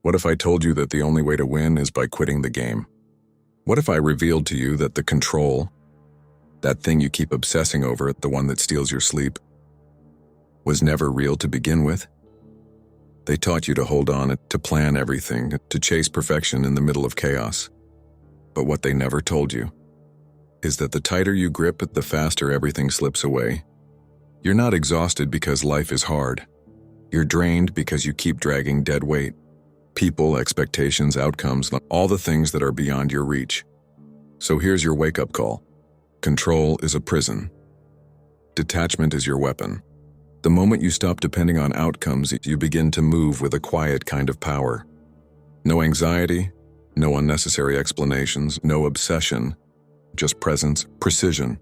What if I told you that the only way to win is by quitting the game? What if I revealed to you that the control, that thing you keep obsessing over, the one that steals your sleep, was never real to begin with? They taught you to hold on, to plan everything, to chase perfection in the middle of chaos. But what they never told you is that the tighter you grip it, the faster everything slips away. You're not exhausted because life is hard. You're drained because you keep dragging dead weight. People, expectations, outcomes, all the things that are beyond your reach. So here's your wake-up call. Control is a prison. Detachment is your weapon. The moment you stop depending on outcomes, you begin to move with a quiet kind of power. No anxiety, no unnecessary explanations, no obsession, just presence, precision,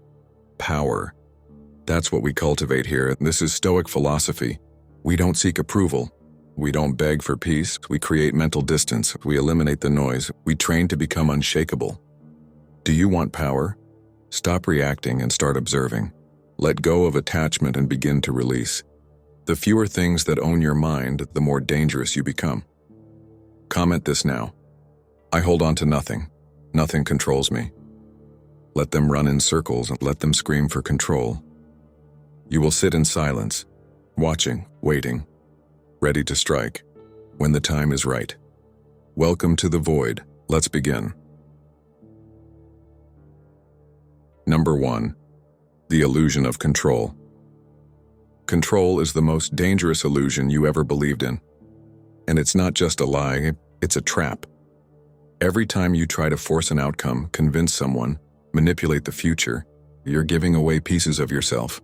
power. That's what we cultivate here. This is Stoic philosophy. We don't seek approval. We don't beg for peace. We create mental distance. We eliminate the noise. We train to become unshakable. Do you want power? Stop reacting and start observing. Let go of attachment and begin to release. The fewer things that own your mind, the more dangerous you become. Comment this now. I hold on to nothing. Nothing controls me. Let them run in circles and let them scream for control. You will sit in silence, watching, waiting, ready to strike, when the time is right. Welcome to the void. Let's begin. Number 1. The illusion of control. Control is the most dangerous illusion you ever believed in. And it's not just a lie, it's a trap. Every time you try to force an outcome, convince someone, manipulate the future, you're giving away pieces of yourself.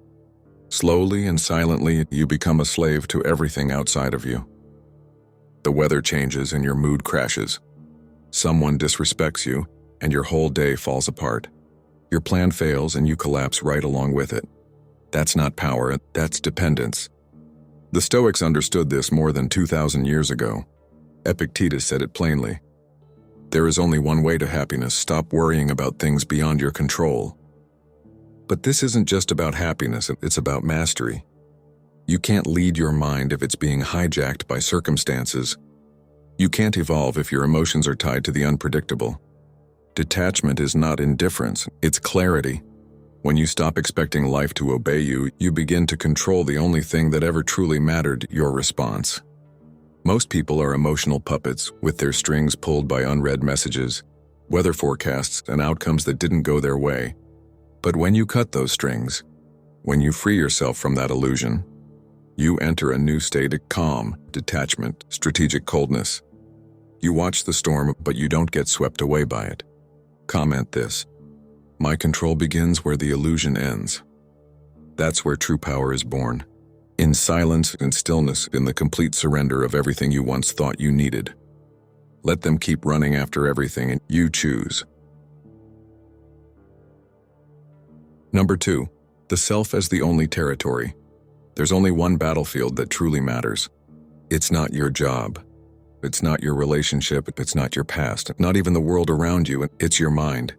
Slowly and silently, you become a slave to everything outside of you. The weather changes and your mood crashes. Someone disrespects you, and your whole day falls apart. Your plan fails and you collapse right along with it. That's not power, that's dependence. The Stoics understood this more than 2,000 years ago. Epictetus said it plainly. There is only one way to happiness. Stop worrying about things beyond your control. But this isn't just about happiness, it's about mastery. You can't lead your mind if it's being hijacked by circumstances. You can't evolve if your emotions are tied to the unpredictable. Detachment is not indifference, it's clarity. When you stop expecting life to obey you, you begin to control the only thing that ever truly mattered, your response. Most people are emotional puppets, with their strings pulled by unread messages, weather forecasts, and outcomes that didn't go their way. But when you cut those strings, when you free yourself from that illusion, you enter a new state of calm, detachment, strategic coldness. You watch the storm, but you don't get swept away by it. Comment this. My control begins where the illusion ends. That's where true power is born. In silence and stillness, in the complete surrender of everything you once thought you needed. Let them keep running after everything and you choose. Number 2. The self as the only territory. There's only one battlefield that truly matters. It's not your job. It's not your relationship. It's not your past. Not even the world around you. It's your mind.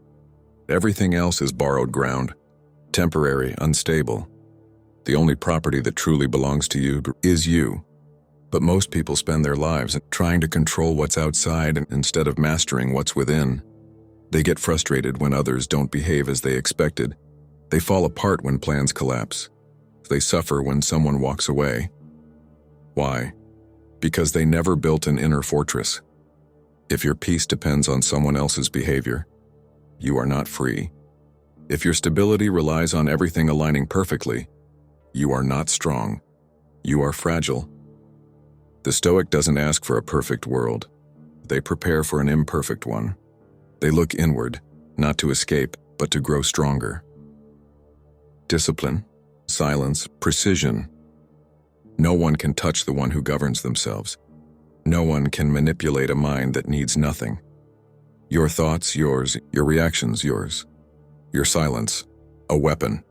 Everything else is borrowed ground. Temporary, unstable. The only property that truly belongs to you is you. But most people spend their lives trying to control what's outside instead of mastering what's within. They get frustrated when others don't behave as they expected. They fall apart when plans collapse. They suffer when someone walks away. Why? Because they never built an inner fortress. If your peace depends on someone else's behavior, you are not free. If your stability relies on everything aligning perfectly, you are not strong. You are fragile. The Stoic doesn't ask for a perfect world. They prepare for an imperfect one. They look inward, not to escape, but to grow stronger. Discipline, silence, precision. No one can touch the one who governs themselves. No one can manipulate a mind that needs nothing. Your thoughts, yours. Your reactions, yours. Your silence, a weapon.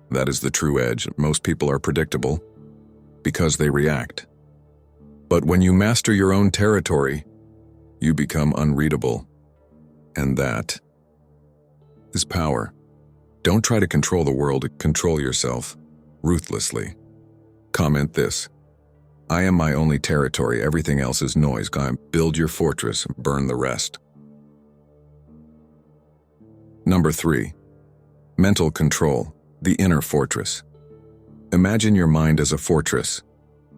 That is the true edge. Most people are predictable because they react. But when you master your own territory, you become unreadable. And that is power. Don't try to control the world, control yourself, ruthlessly. Comment this. I am my only territory, everything else is noise. Build your fortress, burn the rest. Number 3. Mental control, the inner fortress. Imagine your mind as a fortress,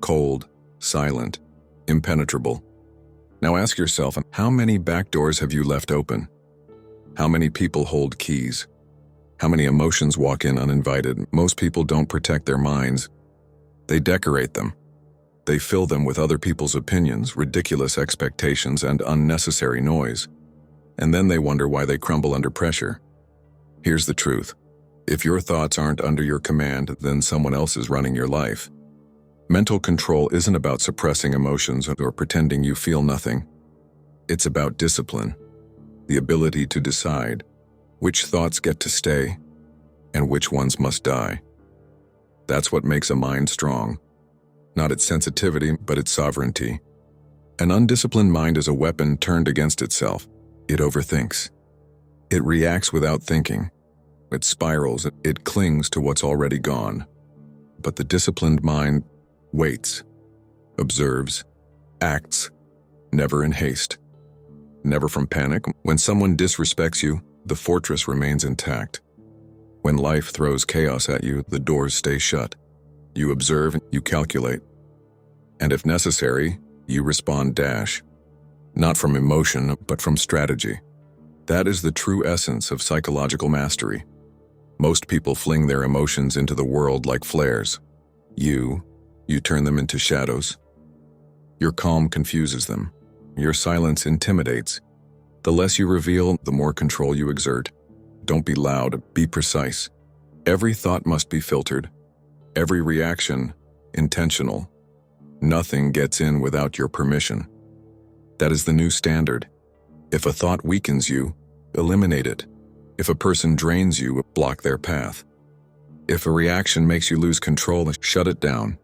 cold, silent, impenetrable. Now ask yourself, how many back doors have you left open? How many people hold keys? How many emotions walk in uninvited? Most people don't protect their minds. They decorate them. They fill them with other people's opinions, ridiculous expectations, and unnecessary noise. And then they wonder why they crumble under pressure. Here's the truth. If your thoughts aren't under your command, then someone else is running your life. Mental control isn't about suppressing emotions or pretending you feel nothing. It's about discipline, the ability to decide which thoughts get to stay and which ones must die. That's what makes a mind strong. Not its sensitivity, but its sovereignty. An undisciplined mind is a weapon turned against itself. It overthinks. It reacts without thinking. It spirals. It clings to what's already gone. But the disciplined mind waits, observes, acts, never in haste, never from panic. When someone disrespects you, the fortress remains intact. When life throws chaos at you, the doors stay shut. You observe, you calculate, and if necessary, you respond. Not from emotion, but from strategy. That is the true essence of psychological mastery. Most people fling their emotions into the world like flares. You turn them into shadows. Your calm confuses them. Your silence intimidates. The less you reveal, the more control you exert. Don't be loud, be precise. Every thought must be filtered. Every reaction, intentional. Nothing gets in without your permission. That is the new standard. If a thought weakens you, eliminate it. If a person drains you, block their path. If a reaction makes you lose control, shut it down.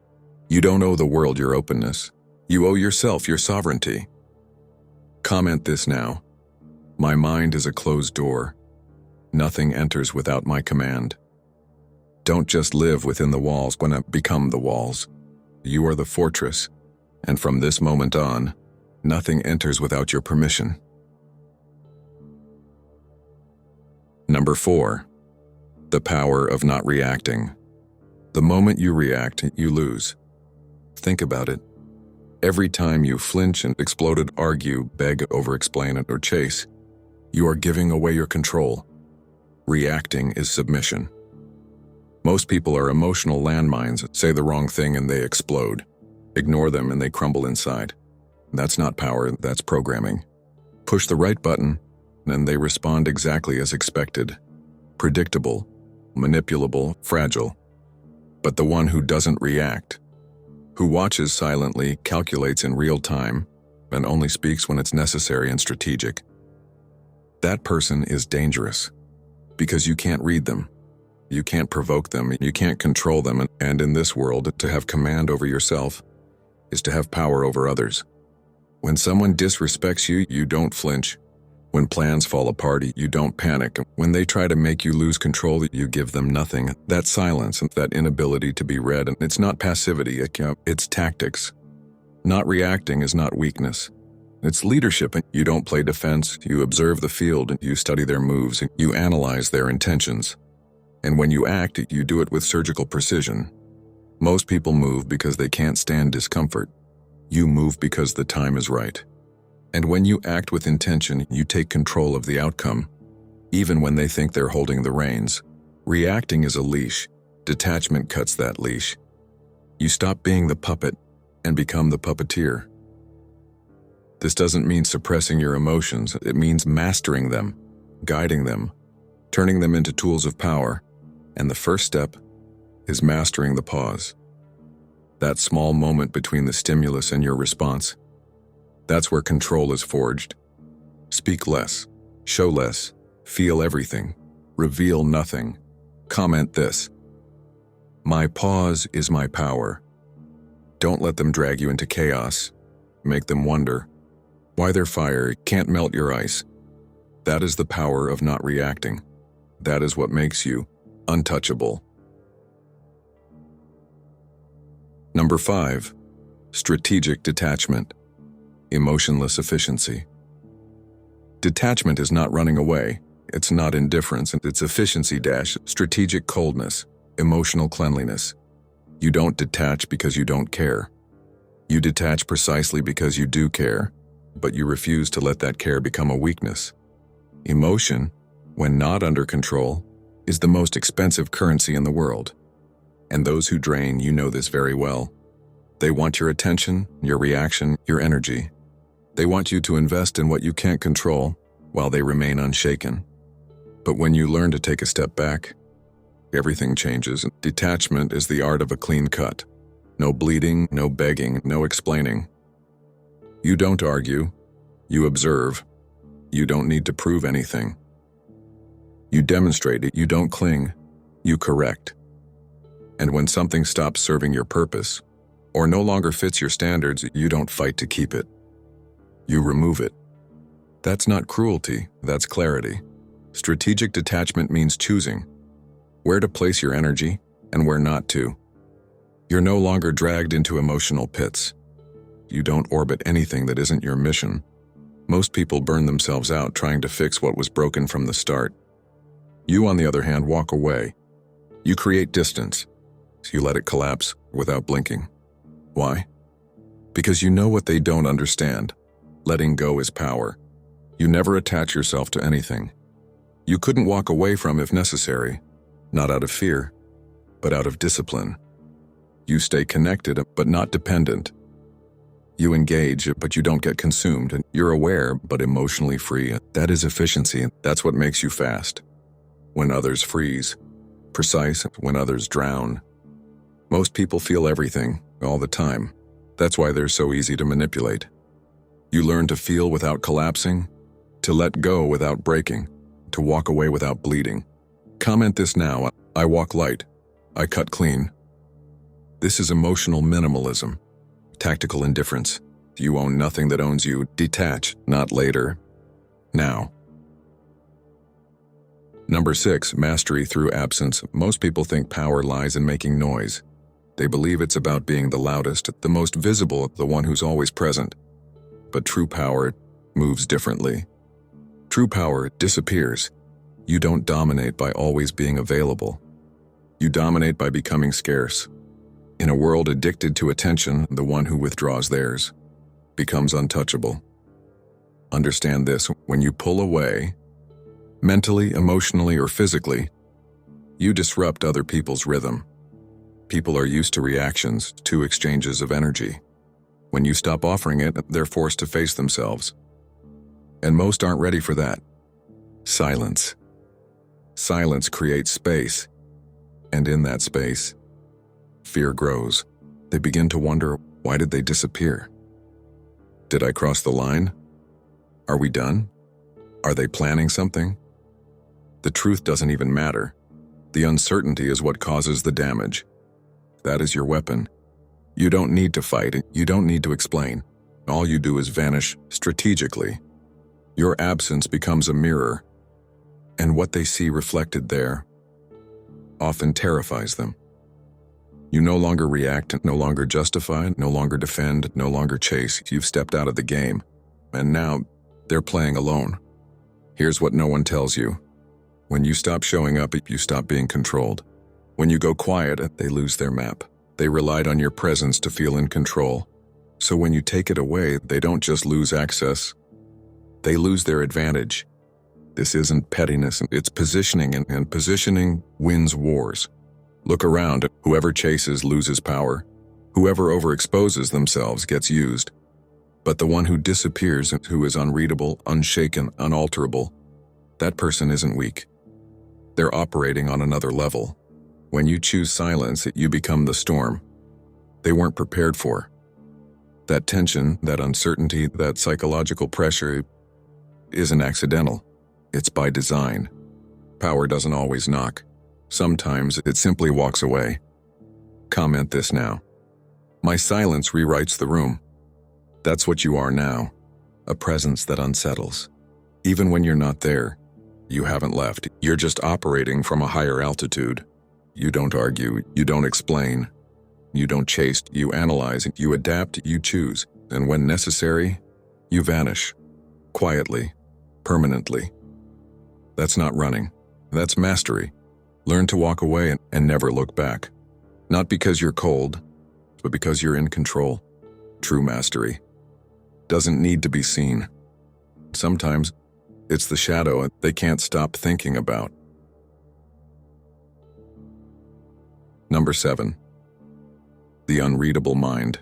You don't owe the world your openness. You owe yourself your sovereignty. Comment this now. My mind is a closed door. Nothing enters without my command. Don't just live within the walls, become the walls. You are the fortress, and from this moment on, nothing enters without your permission. Number 4. The power of not reacting. The moment you react, you lose. Think about it. Every time you flinch and explode, argue, beg, over-explain it, or chase, you are giving away your control. Reacting is submission. Most people are emotional landmines, say the wrong thing and they explode. Ignore them and they crumble inside. That's not power, that's programming. Push the right button and they respond exactly as expected. Predictable, manipulable, fragile. But the one who doesn't react, who watches silently, calculates in real time, and only speaks when it's necessary and strategic, that person is dangerous. Because you can't read them. You can't provoke them, you can't control them, and in this world, to have command over yourself is to have power over others. When someone disrespects you, you don't flinch. When plans fall apart, you don't panic. When they try to make you lose control, you give them nothing. That silence and that inability to be read, it's not passivity, it's tactics. Not reacting is not weakness. It's leadership. You don't play defense, you observe the field, you study their moves, you analyze their intentions. And when you act, you do it with surgical precision. Most people move because they can't stand discomfort. You move because the time is right. And when you act with intention, you take control of the outcome, even when they think they're holding the reins. Reacting is a leash. Detachment cuts that leash. You stop being the puppet and become the puppeteer. This doesn't mean suppressing your emotions. It means mastering them, guiding them, turning them into tools of power. And the first step is mastering the pause. That small moment between the stimulus and your response. That's where control is forged. Speak less, show less, feel everything, reveal nothing. Comment this. My pause is my power. Don't let them drag you into chaos. Make them wonder why their fire can't melt your ice. That is the power of not reacting. That is what makes you untouchable. Number 5. Strategic detachment. Emotionless efficiency. Detachment is not running away. It's not indifference. It's efficiency - strategic coldness, emotional cleanliness. You don't detach because you don't care. You detach precisely because you do care, but you refuse to let that care become a weakness. Emotion, when not under control, is the most expensive currency in the world. And those who drain you know this very well. They want your attention, your reaction, your energy. They want you to invest in what you can't control while they remain unshaken. But when you learn to take a step back, everything changes. Detachment is the art of a clean cut. No bleeding, no begging, no explaining. You don't argue. You observe. You don't need to prove anything. You demonstrate it. You don't cling. You correct. And when something stops serving your purpose, or no longer fits your standards, you don't fight to keep it. You remove it. That's not cruelty, that's clarity. Strategic detachment means choosing where to place your energy and where not to. You're no longer dragged into emotional pits. You don't orbit anything that isn't your mission. Most people burn themselves out trying to fix what was broken from the start. You, on the other hand, walk away. You create distance. You let it collapse without blinking. Why? Because you know what they don't understand. Letting go is power. You never attach yourself to anything. You couldn't walk away from if necessary, not out of fear, but out of discipline. You stay connected, but not dependent. You engage, but you don't get consumed, and you're aware, but emotionally free. That is efficiency. That's what makes you fast. When others freeze, precise when others drown. Most people feel everything, all the time. That's why they're so easy to manipulate. You learn to feel without collapsing, to let go without breaking, to walk away without bleeding. Comment this now. I walk light. I cut clean. This is emotional minimalism. Tactical indifference. You own nothing that owns you. Detach, not later. Now. Number 6, mastery through absence. Most people think power lies in making noise. They believe it's about being the loudest, the most visible, the one who's always present. But true power moves differently. True power disappears. You don't dominate by always being available. You dominate by becoming scarce. In a world addicted to attention, the one who withdraws theirs becomes untouchable. Understand this: when you pull away, mentally, emotionally, or physically, you disrupt other people's rhythm. People are used to reactions, to exchanges of energy. When you stop offering it, they're forced to face themselves. And most aren't ready for that. Silence. Silence creates space. And in that space, fear grows. They begin to wonder, why did they disappear? Did I cross the line? Are we done? Are they planning something? The truth doesn't even matter. The uncertainty is what causes the damage. That is your weapon. You don't need to fight. You don't need to explain. All you do is vanish strategically. Your absence becomes a mirror, and what they see reflected there often terrifies them. You no longer react, no longer justify, no longer defend, no longer chase. You've stepped out of the game, and now they're playing alone. Here's what no one tells you. When you stop showing up, you stop being controlled. When you go quiet, they lose their map. They relied on your presence to feel in control. So when you take it away, they don't just lose access, they lose their advantage. This isn't pettiness, it's positioning, and positioning wins wars. Look around. Whoever chases loses power. Whoever overexposes themselves gets used. But the one who disappears, who is unreadable, unshaken, unalterable, that person isn't weak. They're operating on another level. When you choose silence, you become the storm they weren't prepared for. That tension, that uncertainty, that psychological pressure isn't accidental. It's by design. Power doesn't always knock. Sometimes it simply walks away. Comment this now. My silence rewrites the room. That's what you are now, a presence that unsettles. Even when you're not there, you haven't left. You're just operating from a higher altitude. You don't argue, you don't explain. You don't chase, you analyze, you adapt, you choose. And when necessary, you vanish. Quietly, permanently. That's not running. That's mastery. Learn to walk away and never look back. Not because you're cold, but because you're in control. True mastery doesn't need to be seen. Sometimes it's the shadow they can't stop thinking about. Number 7. The unreadable mind.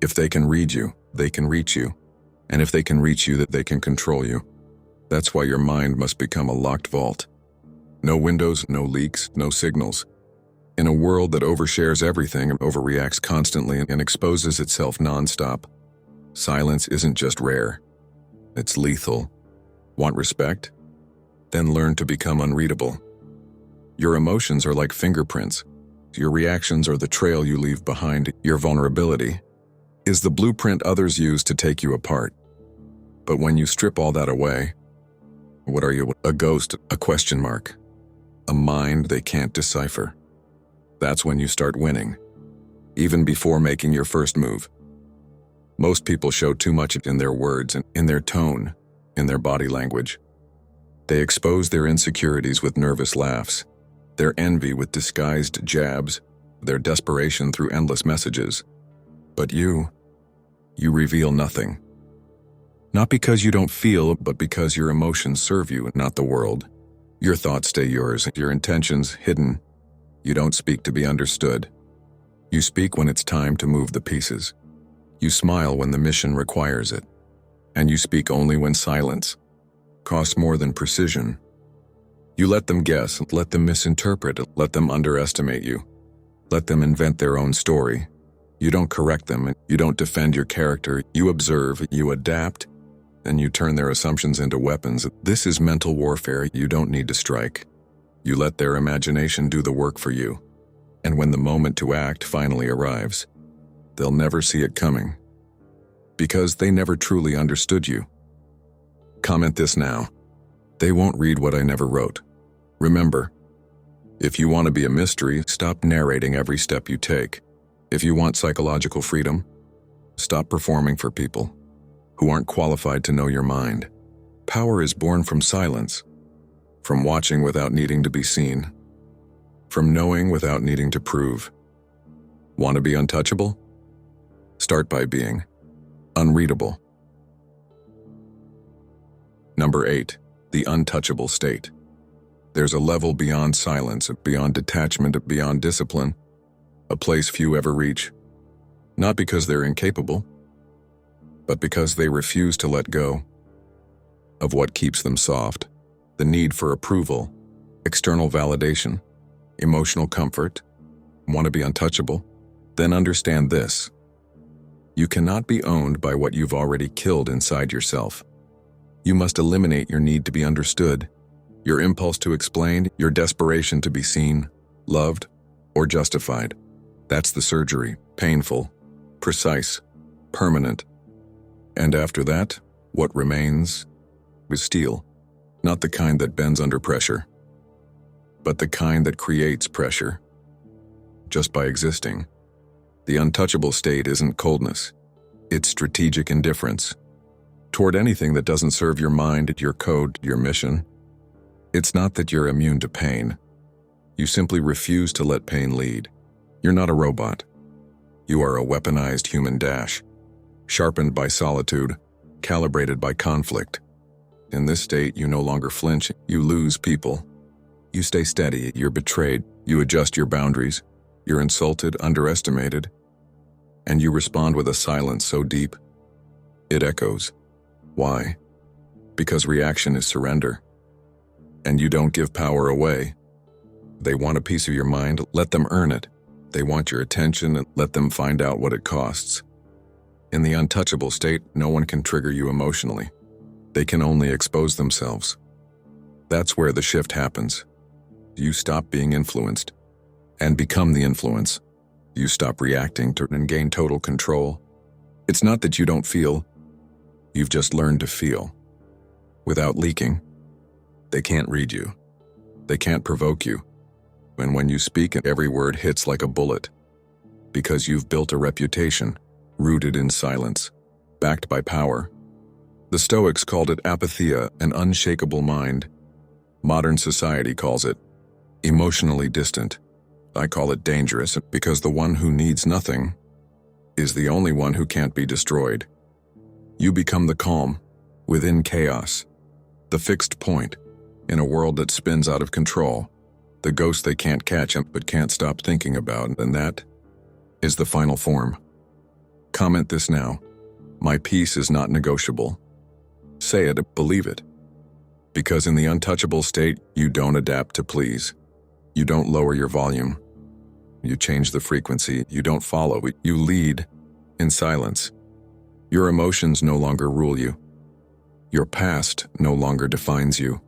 If they can read you, they can reach you. And if they can reach you, that they can control you. That's why your mind must become a locked vault. No windows, no leaks, no signals. In a world that overshares everything, overreacts constantly, and exposes itself nonstop, silence isn't just rare. It's lethal. Want respect? Then learn to become unreadable. Your emotions are like fingerprints. Your reactions are the trail you leave behind. Your vulnerability is the blueprint others use to take you apart. But when you strip all that away, what are you? A ghost, a question mark, a mind they can't decipher. That's when you start winning, even before making your first move. Most people show too much in their words, and in their tone, in their body language. They expose their insecurities with nervous laughs, their envy with disguised jabs, their desperation through endless messages. But you reveal nothing. Not because you don't feel, but because your emotions serve you, not the world. Your thoughts stay yours, your intentions hidden. You don't speak to be understood. You speak when it's time to move the pieces. You smile when the mission requires it. And you speak only when silence costs more than precision. You let them guess, let them misinterpret, let them underestimate you. Let them invent their own story. You don't correct them, you don't defend your character, you observe, you adapt, and you turn their assumptions into weapons. This is mental warfare. You don't need to strike. You let their imagination do the work for you. And when the moment to act finally arrives, they'll never see it coming. Because they never truly understood you. Comment this now. They won't read what I never wrote. Remember, if you want to be a mystery, stop narrating every step you take. If you want psychological freedom, stop performing for people who aren't qualified to know your mind. Power is born from silence, from watching without needing to be seen, from knowing without needing to prove. Want to be untouchable? Start by being unreadable. Number 8. The untouchable state. There's a level beyond silence, beyond detachment, beyond discipline, a place few ever reach. Not because they're incapable, but because they refuse to let go of what keeps them soft. The need for approval, external validation, emotional comfort. Want to be untouchable? Then understand this. You cannot be owned by what you've already killed inside yourself. You must eliminate your need to be understood, your impulse to explain, your desperation to be seen, loved, or justified. That's the surgery, painful, precise, permanent. And after that, what remains is steel, not the kind that bends under pressure, but the kind that creates pressure, just by existing. The untouchable state isn't coldness, it's strategic indifference toward anything that doesn't serve your mind, your code, your mission. It's not that you're immune to pain. You simply refuse to let pain lead. You're not a robot. You are a weaponized human dash, sharpened by solitude, calibrated by conflict. In this state, you no longer flinch, you lose people. You stay steady, you're betrayed, you adjust your boundaries, you're insulted, underestimated, and you respond with a silence so deep, it echoes. Why? Because reaction is surrender. And you don't give power away. They want a piece of your mind, let them earn it. They want your attention, and let them find out what it costs. In the untouchable state, no one can trigger you emotionally. They can only expose themselves. That's where the shift happens. You stop being influenced and become the influence. You stop reacting to and gain total control. It's not that you don't feel, you've just learned to feel. Without leaking, they can't read you. They can't provoke you. And when you speak, every word hits like a bullet. because you've built a reputation, rooted in silence, backed by power. The Stoics called it apatheia, an unshakable mind. Modern society calls it emotionally distant. I call it dangerous because the one who needs nothing is the only one who can't be destroyed. You become the calm within chaos, the fixed point in a world that spins out of control, the ghost they can't catch but can't stop thinking about, and that is the final form. Comment this now. My peace is not negotiable. Say it, believe it. Because in the untouchable state, you don't adapt to please. You don't lower your volume. You change the frequency. You don't follow. You lead in silence. Your emotions no longer rule you. Your past no longer defines you.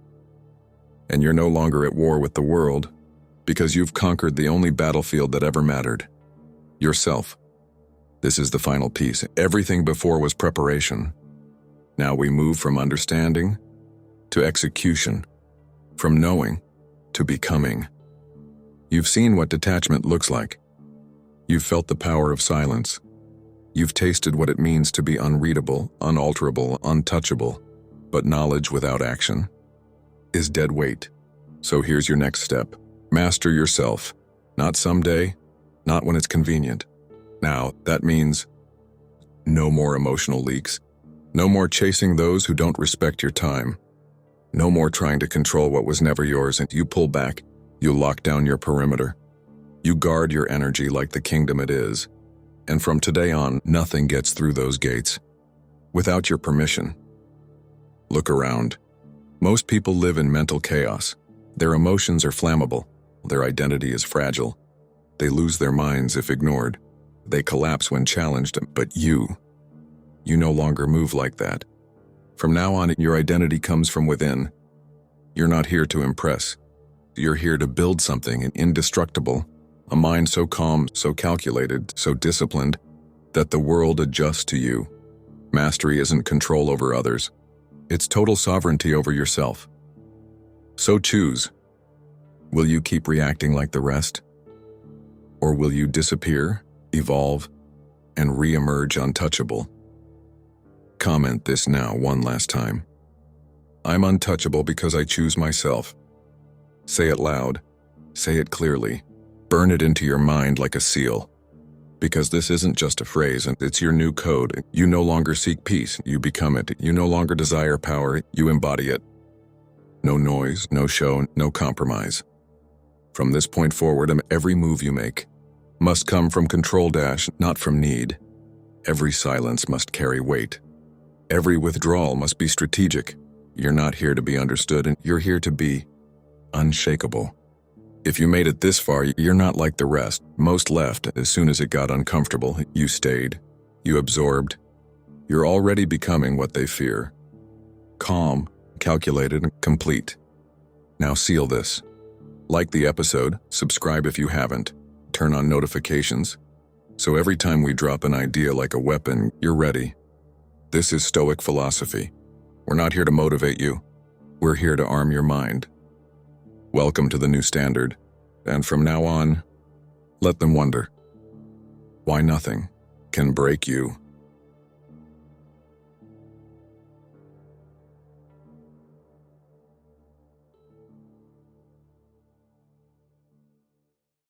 And you're no longer at war with the world because you've conquered the only battlefield that ever mattered. Yourself. This is the final piece. Everything before was preparation. Now we move from understanding to execution, from knowing to becoming. You've seen what detachment looks like. You've felt the power of silence. You've tasted what it means to be unreadable, unalterable, untouchable. But knowledge without action is dead weight. So here's your next step. Master yourself. Not someday, not when it's convenient. Now, that means no more emotional leaks. No more chasing those who don't respect your time. No more trying to control what was never yours, and you pull back. You lock down your perimeter. You guard your energy like the kingdom it is. And from today on, nothing gets through those gates without your permission. Look around. Most people live in mental chaos. Their emotions are flammable. Their identity is fragile. They lose their minds if ignored. They collapse when challenged, but you no longer move like that. From now on, your identity comes from within. You're not here to impress. You're here to build something indestructible, a mind so calm, so calculated, so disciplined, that the world adjusts to you. Mastery isn't control over others. It's total sovereignty over yourself. So choose. Will you keep reacting like the rest? Or will you disappear, evolve, and re-emerge untouchable? Comment this now one last time. I'm untouchable because I choose myself. Say it loud. Say it clearly. Burn it into your mind like a seal. Because this isn't just a phrase, it's your new code. You no longer seek peace, you become it. You no longer desire power, you embody it. No noise, no show, no compromise. From this point forward, every move you make must come from control, not from need. Every silence must carry weight. Every withdrawal must be strategic. You're not here to be understood, and you're here to be unshakable. If you made it this far, you're not like the rest. Most left as soon as it got uncomfortable. You stayed. You absorbed. You're already becoming what they fear. Calm, calculated, and complete. Now seal this. Like the episode, subscribe if you haven't. Turn on notifications. So every time we drop an idea like a weapon, you're ready. This is Stoic philosophy. We're not here to motivate you. We're here to arm your mind. Welcome to the new standard. And from now on, let them wonder why nothing can break you.